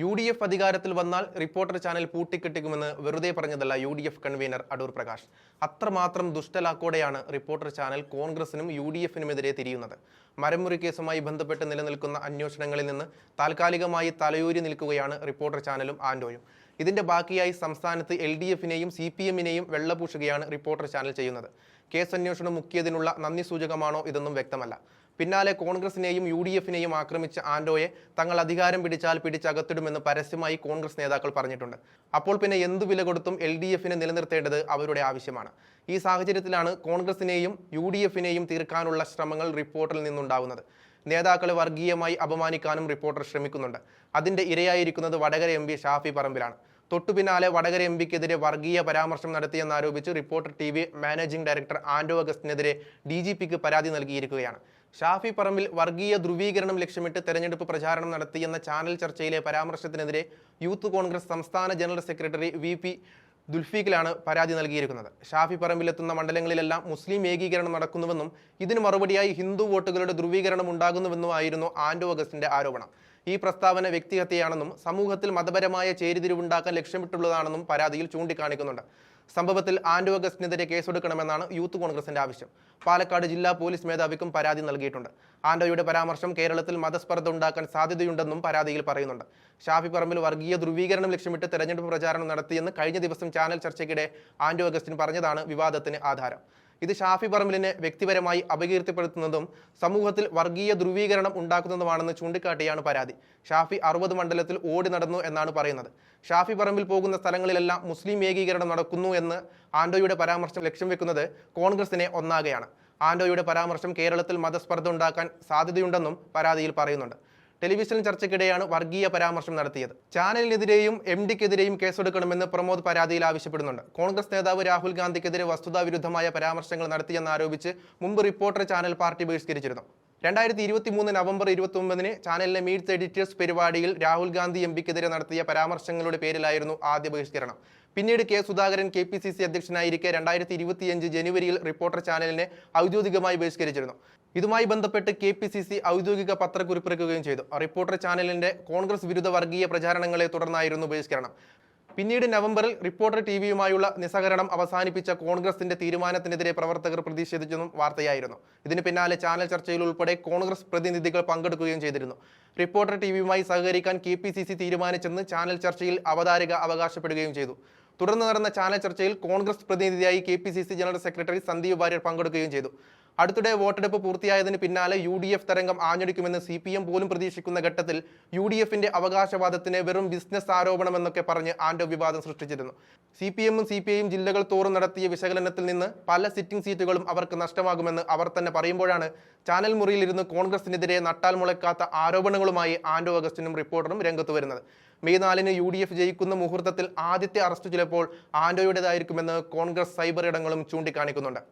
UDF അധികാരത്തിൽ വന്നാൽ reporter channel പൂട്ടിക്കെട്ടിക്കുമെന്ന് വെറുതെ പറഞ്ഞതല്ല UDF കൺവീനർ അടൂർ പ്രകാശ്. അത്രമാത്രം ദുഷ്ടലാക്കോടെയാണ് റിപ്പോർട്ടർ ചാനൽ കോൺഗ്രസിനും UDFനുമെതിരെ തിരിയുന്നത്. മരമുറി കേസുമായി ബന്ധപ്പെട്ട് നിലനിൽക്കുന്ന അന്വേഷണങ്ങളിൽ നിന്ന് താൽക്കാലികമായി തലയൂരി നിൽക്കുകയാണ് റിപ്പോർട്ടർ ചാനലും ആൻഡോയും. ഇതിന്റെ ബാക്കിയായി സംസ്ഥാനത്ത് LDFനെയും CPMനെയും വെള്ളപൂശുകയാണ് റിപ്പോർട്ടർ ചാനൽ ചെയ്യുന്നത്. കേസ് അന്വേഷണം മുക്കിയതിനുള്ള നന്ദി സൂചകമാണോ ഇതൊന്നും വ്യക്തമല്ല. പിന്നാലെ കോൺഗ്രസിനെയും UDFനെയും ആക്രമിച്ച ആൻഡോയെ തങ്ങൾ അധികാരം പിടിച്ചാൽ പിടിച്ചകത്തിടുമെന്ന് പരസ്യമായി കോൺഗ്രസ് നേതാക്കൾ പറഞ്ഞിട്ടുണ്ട്. അപ്പോൾ പിന്നെ എന്തു വില കൊടുത്തും LDFനെ നിലനിർത്തേണ്ടത് അവരുടെ ആവശ്യമാണ്. ഈ സാഹചര്യത്തിലാണ് കോൺഗ്രസിനെയും UDFനെയും തീർക്കാനുള്ള ശ്രമങ്ങൾ റിപ്പോർട്ടിൽ നിന്നുണ്ടാവുന്നത്. നേതാക്കളെ വർഗീയമായി അപമാനിക്കാനും റിപ്പോർട്ടർ ശ്രമിക്കുന്നുണ്ട്. അതിന്റെ ഇരയായിരിക്കുന്നത് വടകര MP ഷാഫി പറമ്പിലാണ്. തൊട്ടുപിന്നാലെ വടകര MPക്കെതിരെ വർഗീയ പരാമർശം നടത്തിയെന്നാരോപിച്ച് റിപ്പോർട്ടർ TV മാനേജിംഗ് ഡയറക്ടർ ആൻഡോ അഗസ്റ്റിനെതിരെ DGPക്ക് പരാതി നൽകിയിരിക്കുകയാണ്. ഷാഫി പറമ്പിൽ വർഗീയ ധ്രുവീകരണം ലക്ഷ്യമിട്ട് തെരഞ്ഞെടുപ്പ് പ്രചാരണം നടത്തിയെന്ന ചാനൽ ചർച്ചയിലെ പരാമർശത്തിനെതിരെ യൂത്ത് കോൺഗ്രസ് സംസ്ഥാന ജനറൽ സെക്രട്ടറി VP ദുൽഫീഖിലാണ് പരാതി നൽകിയിരിക്കുന്നത്. ഷാഫി പറമ്പിലെത്തുന്ന മണ്ഡലങ്ങളിലെല്ലാം മുസ്ലിം ഏകീകരണം നടക്കുന്നുവെന്നും ഇതിന് മറുപടിയായി ഹിന്ദു വോട്ടുകളുടെ ധ്രുവീകരണം ഉണ്ടാകുന്നുവെന്നുമായിരുന്നു ആൻഡോ അഗസ്റ്റിന്റെ ആരോപണം. ഈ പ്രസ്താവന വ്യക്തിഹത്യയാണെന്നും സമൂഹത്തിൽ മതപരമായ ചേരിതിരിവുണ്ടാക്കാൻ ലക്ഷ്യമിട്ടുള്ളതാണെന്നും പരാതിയിൽ ചൂണ്ടിക്കാണിക്കുന്നുണ്ട്. സംഭവത്തിൽ ആൻഡോ അഗസ്റ്റിനെതിരെ കേസെടുക്കണമെന്നാണ് യൂത്ത് കോൺഗ്രസിന്റെ ആവശ്യം. പാലക്കാട് ജില്ലാ പോലീസ് മേധാവിക്കും പരാതി നൽകിയിട്ടുണ്ട്. ആൻഡോയുടെ പരാമർശം കേരളത്തിൽ മതസ്പർദ്ധ ഉണ്ടാക്കാൻ സാധ്യതയുണ്ടെന്നും പരാതിയിൽ പറയുന്നുണ്ട്. ഷാഫി പറമ്പിൽ വർഗീയ ധ്രുവീകരണം ലക്ഷ്യമിട്ട് തെരഞ്ഞെടുപ്പ് പ്രചാരണം നടത്തിയെന്ന് കഴിഞ്ഞ ദിവസം ചാനൽ ചർച്ചയ്ക്കിടെ ആൻഡോ അഗസ്റ്റിൻ പറഞ്ഞതാണ് വിവാദത്തിന് ആധാരം. ഇത് ഷാഫി പറമ്പിലിനെ വ്യക്തിപരമായി അപകീർത്തിപ്പെടുത്തുന്നതും സമൂഹത്തിൽ വർഗീയ ധ്രുവീകരണം ഉണ്ടാക്കുന്നതുമാണെന്ന് ചൂണ്ടിക്കാട്ടിയാണ് പരാതി. ഷാഫി 60 മണ്ഡലത്തിൽ ഓടി നടന്നു എന്നാണ് പറയുന്നത്. ഷാഫി പറമ്പിൽ പോകുന്ന സ്ഥലങ്ങളിലെല്ലാം മുസ്ലിം ഏകീകരണം നടക്കുന്നു എന്ന് ആൻഡോയുടെ പരാമർശം ലക്ഷ്യം വെക്കുന്നത് കോൺഗ്രസിനെ ഒന്നാകെയാണ്. ആൻഡോയുടെ പരാമർശം കേരളത്തിൽ മതസ്പർദ്ധ ഉണ്ടാക്കാൻ സാധ്യതയുണ്ടെന്നും പരാതിയിൽ പറയുന്നുണ്ട്. ടെലിവിഷൻ ചർച്ചയ്ക്കിടെയാണ് വർഗീയ പരാമർശം നടത്തിയത്. ചാനലിനെതിരെയും MDക്കെതിരെയും കേസെടുക്കണമെന്ന് പ്രമോദ് പരാതിയിൽ ആവശ്യപ്പെടുന്നുണ്ട്. കോൺഗ്രസ് നേതാവ് രാഹുൽ ഗാന്ധിക്കെതിരെ വസ്തുതാവിരുദ്ധമായ പരാമർശങ്ങൾ നടത്തിയെന്നാരോപിച്ച് മുമ്പ് റിപ്പോർട്ടർ ചാനൽ പാർട്ടി ബഹിഷ്കരിച്ചിരുന്നു. 2023 നവംബർ 29 ചാനലിലെ മീറ്റ് എഡിറ്റേഴ്സ് പരിപാടിയിൽ രാഹുൽ ഗാന്ധി MPക്കെതിരെ നടത്തിയ പരാമർശങ്ങളുടെ പേരിലായിരുന്നു ആദ്യ ബഹിഷ്കരണം. പിന്നീട് സുധാകരൻ KPCC അധ്യക്ഷനായിരിക്കെ 2025 ജനുവരിയിൽ റിപ്പോർട്ടർ ചാനലിനെ ഔദ്യോഗികമായി ബഹിഷ്കരിച്ചിരുന്നു. ഇതുമായി ബന്ധപ്പെട്ട് KPCC ഔദ്യോഗിക പത്രക്കുറിപ്പിറക്കുകയും ചെയ്തു. റിപ്പോർട്ടർ ചാനലിന്റെ കോൺഗ്രസ് വിരുദ്ധ വർഗീയ പ്രചാരണങ്ങളെ തുടർന്നായിരുന്നു ബഹിഷ്കരണം. പിന്നീട് നവംബറിൽ റിപ്പോർട്ടർ TVയുമായുള്ള നിസ്സഹകരണം അവസാനിപ്പിച്ച കോൺഗ്രസിന്റെ തീരുമാനത്തിനെതിരെ പ്രവർത്തകർ പ്രതിഷേധിച്ചെന്നും വാർത്തയായിരുന്നു. ഇതിന് പിന്നാലെ ചാനൽ ചർച്ചയിൽ ഉൾപ്പെടെ കോൺഗ്രസ് പ്രതിനിധികൾ പങ്കെടുക്കുകയും ചെയ്തിരുന്നു. റിപ്പോർട്ടർ TVയുമായി സഹകരിക്കാൻ KPCC തീരുമാനിച്ചെന്ന് ചാനൽ ചർച്ചയിൽ അവതാരക അവകാശപ്പെടുകയും ചെയ്തു. തുടർന്ന് നടന്ന ചാനൽ ചർച്ചയിൽ കോൺഗ്രസ് പ്രതിനിധിയായി KPCC general secretary Sandeep Warrier പങ്കെടുക്കുകയും ചെയ്തു. അടുത്തിടെ വോട്ടെടുപ്പ് പൂർത്തിയായതിന് പിന്നാലെ UDF തരംഗം ആഞ്ഞടിക്കുമെന്ന് CPM പോലും പ്രതീക്ഷിക്കുന്ന ഘട്ടത്തിൽ UDFന്റെ അവകാശവാദത്തിന് വെറും ബിസിനസ് ആരോപണമെന്നൊക്കെ പറഞ്ഞ് ആൻഡോ വിവാദം സൃഷ്ടിച്ചിരുന്നു. CPMും CPIയും ജില്ലകൾ തോറും നടത്തിയ വിശകലനത്തിൽ നിന്ന് പല സിറ്റിംഗ് സീറ്റുകളും അവർക്ക് നഷ്ടമാകുമെന്ന് അവർ തന്നെ പറയുമ്പോഴാണ് ചാനൽ മുറിയിലിരുന്ന് കോൺഗ്രസിനെതിരെ നട്ടാൽ മുളയ്ക്കാത്ത ആരോപണങ്ങളുമായി ആൻഡോ അഗസ്റ്റിനും റിപ്പോർട്ടറും രംഗത്ത് വരുന്നത്. മെയ് 4 UDF ജയിക്കുന്ന മുഹൂർത്തത്തിൽ ആദ്യത്തെ അറസ്റ്റ് ചിലപ്പോൾ ആൻഡോയുടേതായിരിക്കുമെന്ന് കോൺഗ്രസ് സൈബർ ഇടങ്ങളും ചൂണ്ടിക്കാണിക്കുന്നുണ്ട്.